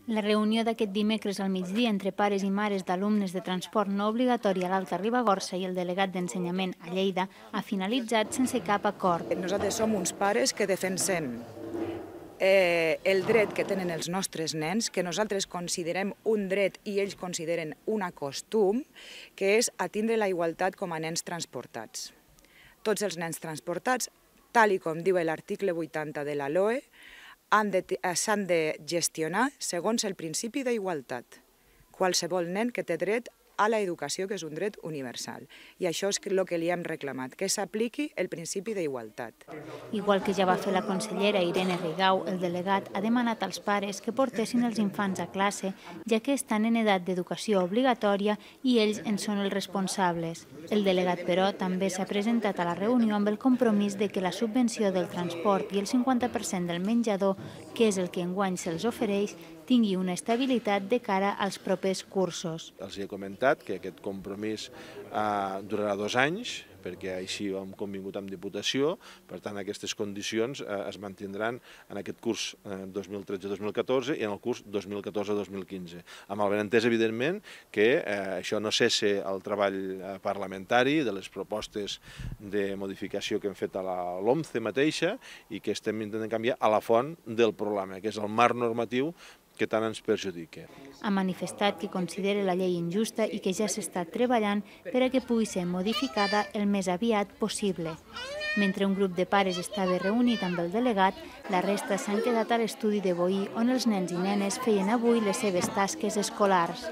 La reunió d'aquest dimecres al migdia entre pares i mares d'alumnes de transport no obligatori a l'Alta Ribagorça i el delegat d'Ensenyament a Lleida ha finalitzat sense cap acord. Nosaltres som uns pares que defensem el dret que tenen els nostres nens, que nosaltres considerem un dret i ells consideren un costum, que és atendre la igualtat com a nens transportats. Tots els nens transportats, tal com diu l'article 80 de la LOE, s'han de gestionar segons el principi d'igualtat. Qualsevol nen que té dret a l'educació, que és un dret universal. I això és el que li hem reclamat, que s'apliqui el principi d'igualtat. Igual que ja va fer la consellera Irene Rigau, el delegat ha demanat als pares que portessin els infants a classe, ja que estan en edat d'educació obligatòria i ells en són els responsables. El delegat, però, també s'ha presentat a la reunió amb el compromís de que la subvenció del transport i el 50% del menjador, que és el que enguany se'ls ofereix, tingui una estabilitat de cara als propers cursos. Els he comentat que aquest compromís durarà 2 anys, perquè així ho hem convingut amb Diputació, per tant aquestes condicions es mantindran en aquest curs 2013-2014 i en el curs 2014-2015. Amb el benentès, evidentment, que això no cesse el treball parlamentari de les propostes de modificació que hem fet a la LOMCE mateixa i que estem intentant canviar a la font del problema, que és el marc normatiu que tant ens perjudica. Ha manifestat que considera la llei injusta i que ja s'està treballant per a que pugui ser modificada el més aviat possible. Mentre un grup de pares estava reunit amb el delegat, la resta s'han quedat a l'estudi de Boí, on els nens i nenes feien avui les seves tasques escolars.